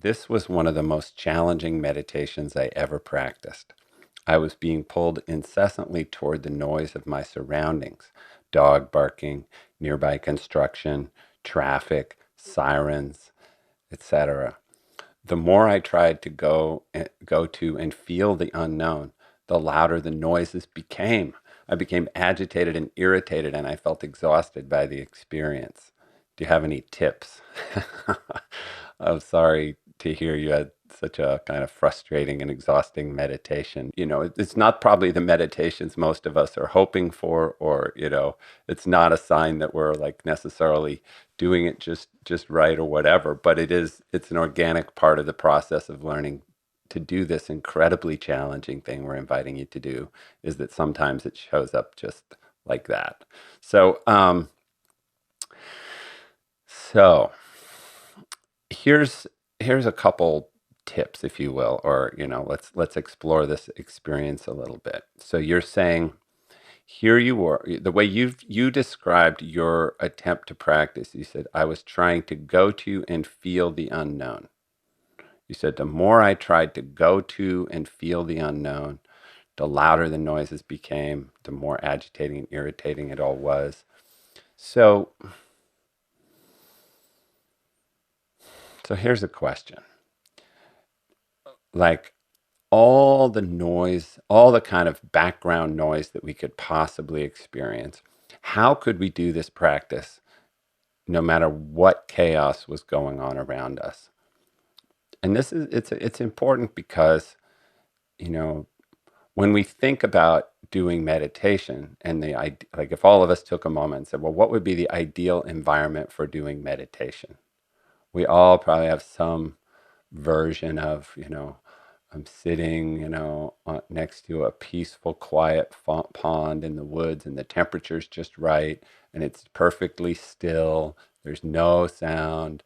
This was one of the most challenging meditations I ever practiced. I was being pulled incessantly toward the noise of my surroundings: dog barking, nearby construction, traffic, sirens, etc. The more I tried to go to and feel the unknown, the louder the noises became. I became agitated and irritated, and I felt exhausted by the experience. Do you have any tips? I'm sorry to hear you had such a kind of frustrating and exhausting meditation. It's not probably the meditations most of us are hoping for, or, it's not a sign that we're like necessarily doing it just right or whatever, but it's an organic part of the process of learning to do this incredibly challenging thing we're inviting you to do, is that sometimes it shows up just like that. So here's here's a couple tips, if you will, or let's explore this experience a little bit. So you're saying, here you were, the way you described your attempt to practice. You said, I was trying to go to and feel the unknown. You said, the more I tried to go to and feel the unknown, the louder the noises became, the more agitating and irritating it all was. So here's a question. Like, all the noise, all the kind of background noise that we could possibly experience, how could we do this practice no matter what chaos was going on around us? And it's important because, you know, when we think about doing meditation, and like, if all of us took a moment and said, well, what would be the ideal environment for doing meditation? We all probably have some version of, I'm sitting, next to a peaceful, quiet pond in the woods, and the temperature's just right, and it's perfectly still. There's no sound,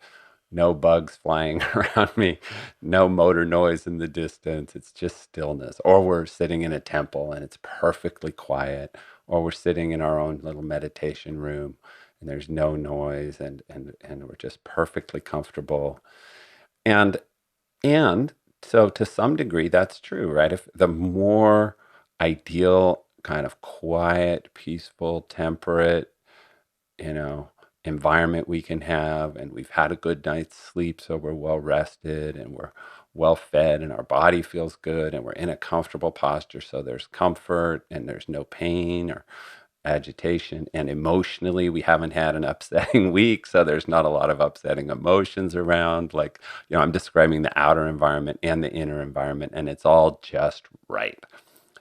no bugs flying around me, no motor noise in the distance. It's just stillness. Or we're sitting in a temple and it's perfectly quiet, or we're sitting in our own little meditation room and there's no noise, and we're just perfectly comfortable. And and so to some degree that's true, right? If the more ideal kind of quiet, peaceful, temperate, you know, environment we can have, and we've had a good night's sleep, so we're well rested and we're well fed and our body feels good and we're in a comfortable posture, so there's comfort and there's no pain or agitation, and emotionally we haven't had an upsetting week, so there's not a lot of upsetting emotions around. Like, I'm describing the outer environment and the inner environment, and it's all just right.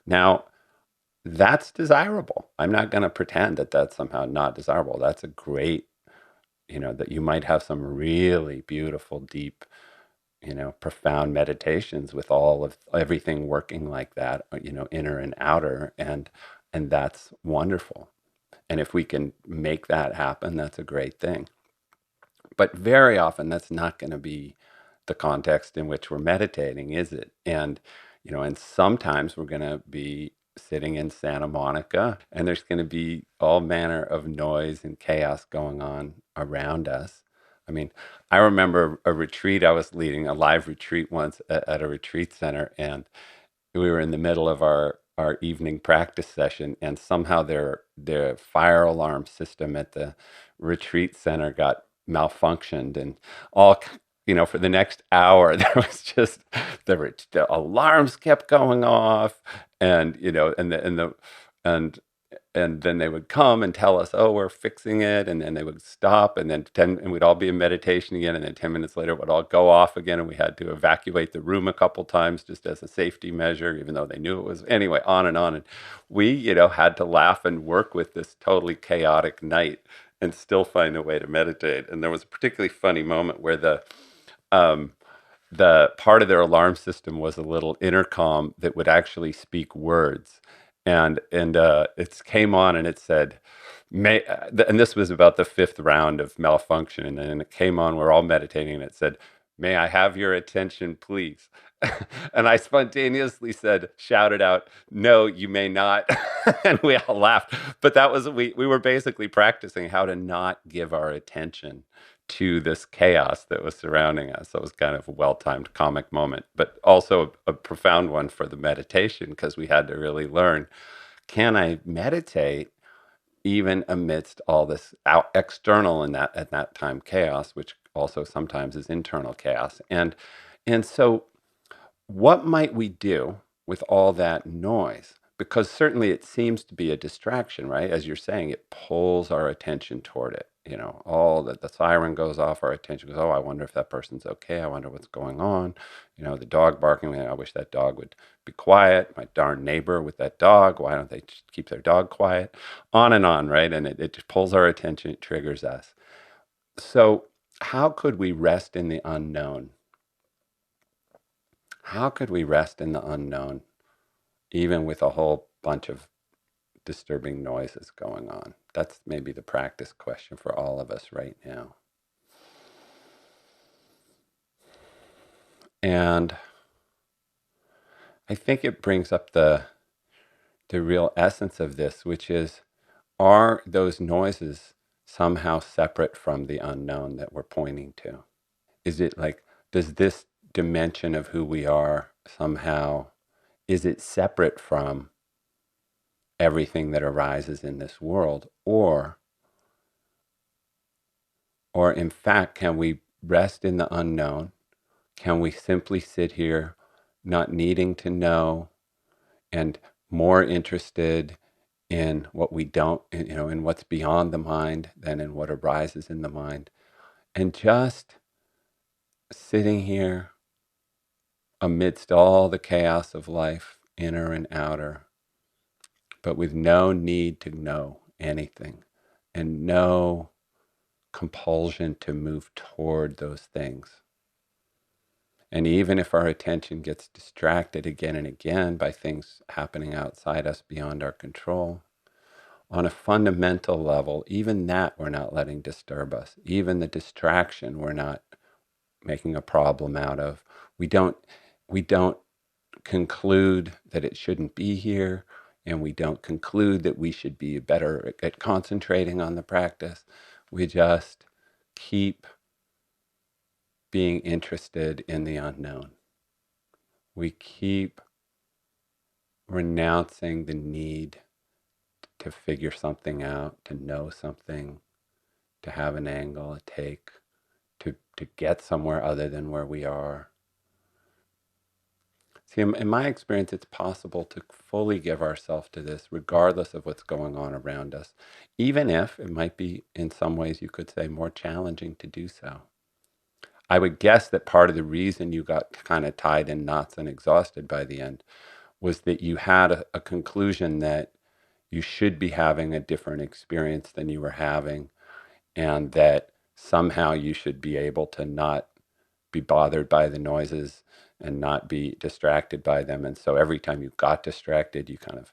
Now, that's desirable. I'm not going to pretend that that's somehow not desirable. That's a great, that you might have some really beautiful, deep, profound meditations with all of everything working like that, inner and outer, and that's wonderful. And if we can make that happen, that's a great thing. But very often that's not going to be the context in which we're meditating, is it? And sometimes we're going to be sitting in Santa Monica and there's going to be all manner of noise and chaos going on around us. I mean, I remember a retreat I was leading, a live retreat once at a retreat center, and we were in the middle of our evening practice session, and somehow their fire alarm system at the retreat center got malfunctioned, and all for the next hour there was just the alarms kept going off, and and then they would come and tell us, oh, we're fixing it, and then they would stop, and then and we'd all be in meditation again, and then 10 minutes later it would all go off again, and we had to evacuate the room a couple times just as a safety measure, even though they knew it was, anyway, on and on. And we, had to laugh and work with this totally chaotic night and still find a way to meditate. And there was a particularly funny moment where um, the part of their alarm system was a little intercom that would actually speak words, and it came on and it said, may and this was about the fifth round of malfunction, and then it came on, we're all meditating, and it said, may I have your attention, please? And I spontaneously shouted out, no, you may not. And we all laughed. But that was, we were basically practicing how to not give our attention to this chaos that was surrounding us. So it was kind of a well-timed comic moment, but also a profound one for the meditation, because we had to really learn, can I meditate even amidst all this external and that at that time chaos, which also sometimes is internal chaos. And so what might we do with all that noise? Because certainly it seems to be a distraction, right? As you're saying, it pulls our attention toward it. You know, all that the siren goes off, our attention goes, oh, I wonder if that person's okay. I wonder what's going on. You know, the dog barking, I wish that dog would be quiet. My darn neighbor with that dog, why don't they just keep their dog quiet? On and on, right? And it just pulls our attention, it triggers us. So, how could we rest in the unknown? How could we rest in the unknown, even with a whole bunch of disturbing noises going on? That's maybe the practice question for all of us right now. And I think it brings up the real essence of this, which is, are those noises somehow separate from the unknown that we're pointing to? Is it like, does this dimension of who we are somehow, is it separate from everything that arises in this world? Or in fact, can we rest in the unknown? Can we simply sit here not needing to know and more interested in what we don't, in what's beyond the mind than in what arises in the mind? And just sitting here amidst all the chaos of life, inner and outer, but with no need to know anything and no compulsion to move toward those things. And even if our attention gets distracted again and again by things happening outside us beyond our control, on a fundamental level, even that we're not letting disturb us. Even the distraction we're not making a problem out of. We don't conclude that it shouldn't be here, and we don't conclude that we should be better at concentrating on the practice. We just keep being interested in the unknown. We keep renouncing the need to figure something out, to know something, to have an angle, a take, to get somewhere other than where we are. See, in my experience, it's possible to fully give ourselves to this, regardless of what's going on around us, even if it might be, in some ways, you could say, more challenging to do so. I would guess that part of the reason you got kind of tied in knots and exhausted by the end was that you had a conclusion that you should be having a different experience than you were having, and that somehow you should be able to not be bothered by the noises and not be distracted by them. And so every time you got distracted, you kind of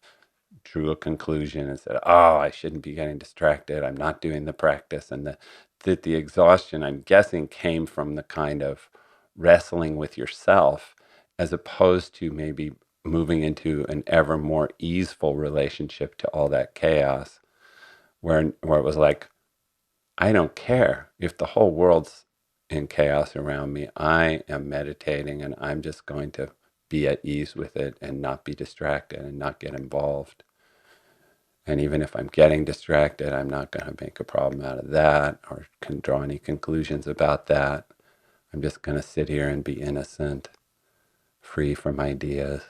drew a conclusion and said, oh, I shouldn't be getting distracted. I'm not doing the practice. And that the exhaustion, I'm guessing, came from the kind of wrestling with yourself, as opposed to maybe moving into an ever more easeful relationship to all that chaos, where it was like, I don't care if the whole world's in chaos around me. I am meditating, and I'm just going to be at ease with it and not be distracted and not get involved. And even if I'm getting distracted, I'm not going to make a problem out of that or can draw any conclusions about that. I'm just going to sit here and be innocent, free from ideas,